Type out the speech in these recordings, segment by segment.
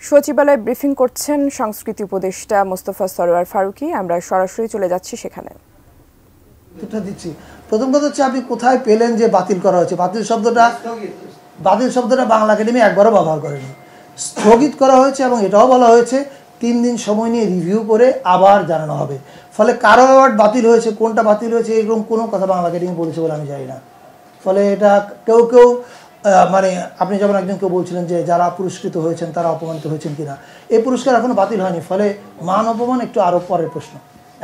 সচিবালয়ে ব্রিফিং করছেন সংস্কৃতি উপদেষ্টা মোস্তফা সরোয়ার ফারুকী। আমরা সরাসরি চলে যাচ্ছি সেখানে। প্রথম কথা হচ্ছে, আপনি কোথায় পেলেন যে বাতিল করা হয়েছে? বাতিল শব্দটা বাংলা একাডেমি একবারও ব্যবহার করেনি। স্থগিত করা হয়েছে এবং এটাও বলা হয়েছে 3 দিন সময় নিয়ে রিভিউ করে আবার জানানো হবে। ফলে কারো অ্যাওয়ার্ড বাতিল হয়েছে, কোনটা বাতিল হয়েছে এরকম কোনো কথা বাংলা একাডেমি বলেছে বলে আমি জানি না। ফলে এটা কেউ মানে আপনি যেমন একজনকে বলছিলেন যে যারা পুরস্কৃত হয়েছেন তারা অপমানিত হয়েছেন কিনা, এই পুরস্কার এখনো বাতিল হয়নি। ফলে মান অপমান একটু আরো পরের প্রশ্ন,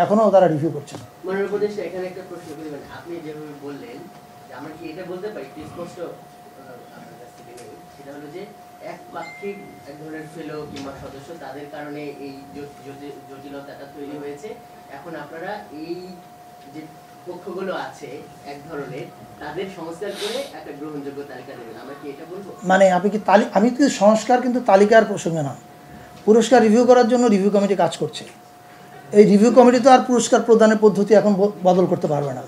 এখনো তারা রিভিউ করছেন। এখানে একটা প্রশ্ন করি, মানে আপনি যেভাবে বললেন যে আমরা কি এটা বলতে পারি স্পষ্ট আপনার কাছ থেকে নেই, সেটা হলো যে একপাক্ষিক এক ধরনের ফেলো কিংবা সদস্য তাদের কারণে এই জটিলতাটা তৈরি হয়েছে। এখন আপনারা এই যে পক্ষগুলো আছে এক ধরনের, তাদের সংস্কার করে একটা গ্রহণযোগ্য তালিকা দেবেন, আমরা কি এটা বলবো? মানে আমি কি সংস্কার কিন্তু তালিকার প্রসঙ্গে না, পুরস্কার রিভিউ করার জন্য রিভিউ কমিটি কাজ করছে। এই রিভিউ কমিটি তো আর পুরস্কার প্রদানের পদ্ধতি এখন বদল করতে পারবে না।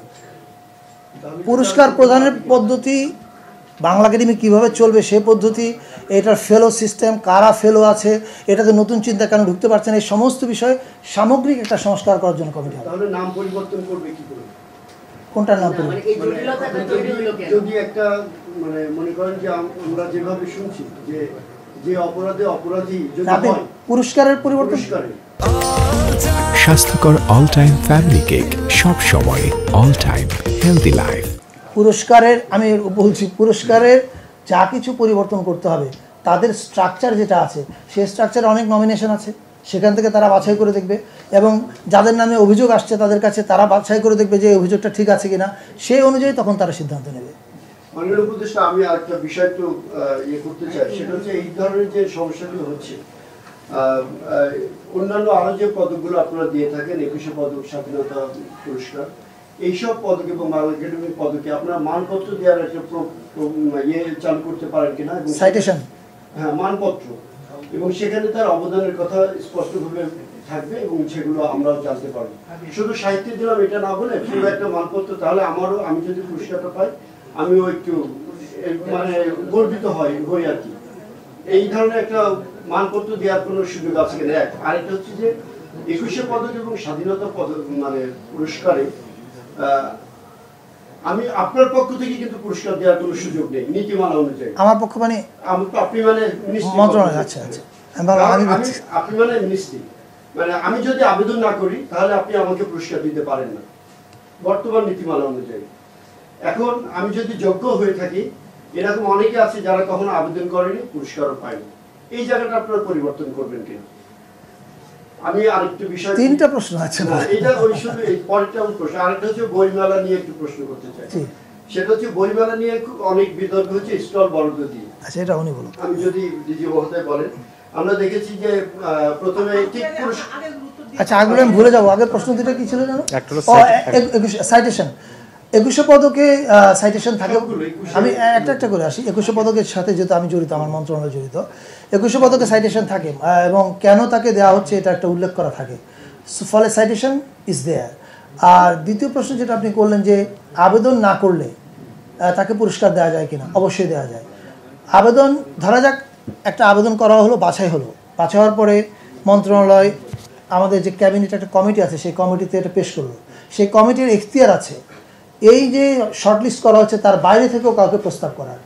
পুরস্কার প্রদানের পদ্ধতি বাংলা একাডেমি কীভাবে চলবে সে পদ্ধতি, এটার ফেলো সিস্টেম, কারা ফেলো আছে, এটাতে নতুন চিন্তা কেন ঢুকতে পারছেন, এই সমস্ত বিষয়ে সামগ্রিক একটা সংস্কার করার জন্য কমিটি হবে। তাহলে নাম পরিবর্তন করবে কি করে? কোনটার নাম পরিবর্তন? যদি একটা মানে মনে করেন যে আমরা যেভাবে শুনছি যে অপরাধী যদি হয়, পুরস্কারের পরিবর্তন। স্বাস্থ্যকর অল টাইম ফ্যামিলি কেক, সব সময় অল টাইম হেলদি লাইফ। পুরস্কারের আমি বলছি, পুরস্কারের যা কিছু পরিবর্তন করতে হবে, তাদের স্ট্রাকচার যেটা আছে সেই স্ট্রাকচারে অনেক নমিনেশন আছে, সেখান থেকে তারা বাছাই করে দেখবে এবং যাদের নামে অভিযোগ আসছে তাদের কাছে তারা বাছাই করে দেখবে যে অভিযোগটা ঠিক আছে কিনা, সেই অনুযায়ী তখন তারা সিদ্ধান্ত নেবে। মাননীয় উপদেষ্টা, আমি আরেকটা বিষয় তো করতে চাই, সেটা হচ্ছে এই ধরনের যে সমস্যাগুলো হচ্ছে, অন্যান্য আরো যে পদকগুলো আপনারা দিয়ে থাকেন, 21শে পদক, স্বাধীনতা পুরস্কার, এইসব পদক এবং বাংলা একাডেমির পদকে আপনারা মানপত্র দেওয়ার একটা চালু করতে পারেন কিনা, এবং সাইটেশন, হ্যাঁ মানপত্র, এবং সেখানে তার অবদানের কথা স্পষ্টভাবে থাকবে এবং সেগুলো আমরাও জানতে পারবো। শুধু সাহিত্য দিলাম এটা না বলে পুরো একটা মানপত্র, তাহলে আমি যদি পুরস্কারটা পাই আমিও একটু মানে গর্বিত হই আর কি। এই ধরনের একটা মানপত্র দেওয়ার কোনো সুযোগ আছে কিনা, এক। আরেকটা হচ্ছে যে 21শে পদক এবং স্বাধীনতা পদক মানে পুরস্কারে আমি আপনার পক্ষ থেকে কিন্তু পুরস্কার দেওয়ার কোনো সুযোগ নেই নীতিমালা অনুযায়ী। আমার পক্ষ মানে আপনি মানে মন্ত্রণালয়, আচ্ছা আপনি মানে মিনিস্ট্রি, মানে আমি যদি আবেদন না করি তাহলে আপনি আমাকে পুরস্কার দিতে পারেন না বর্তমান নীতিমালা অনুযায়ী। এখন আমি যদি যোগ্য হয়ে থাকি, এরকম অনেকে আছে যারা কখনো আবেদন করেনি, পুরস্কারও পায়নি, এই জায়গাটা আপনারা পরিবর্তন করবেন কিনা? আমি আরেকটু বিষয়, 3টা প্রশ্ন আছে না, এটা ওই শুধু এই পরেরটা প্রশ্ন। আরেকটা হচ্ছে বইমেলা নিয়ে একটু প্রশ্ন করতে চাই। সেটা হচ্ছে বইমেলা নিয়ে অনেক বিতর্ক হচ্ছে স্টল বরাদ্দ দিয়ে। আচ্ছা, এটা উনি বলুন। আমি যদি ডিজি মহোদয় বলেন, আমরা দেখেছি যে প্রথমে ঠিক আচ্ছা, আগে আমি ভুলে যাবো, আগের প্রশ্ন দুটো কি ছিল জানো? সাইটেশন। 21শে পদকে সাইটেশন থাকে, আমি একটা করে আসি। 21শে পদকের সাথে যেহেতু আমি জড়িত, আমার মন্ত্রণালয় জড়িত, 21শে পদকে সাইটেশন থাকে এবং কেন তাকে দেওয়া হচ্ছে এটা একটা উল্লেখ করা থাকে, ফলে সাইটেশন ইজ দেয়ার। আর দ্বিতীয় প্রশ্ন যেটা আপনি করলেন যে আবেদন না করলে তাকে পুরস্কার দেওয়া যায় কিনা, অবশ্যই দেওয়া যায়। আবেদন, ধরা যাক একটা আবেদন করা হলো, বাছাই হলো, বাছাই হওয়ার পরে মন্ত্রণালয়, আমাদের যে ক্যাবিনেট একটা কমিটি আছে, সেই কমিটিতে এটা পেশ করলো, সেই কমিটির এখতিয়ার আছে এই যে শর্টলিস্ট করা হচ্ছে তার বাইরে থেকেও কাউকে প্রস্তাব করার।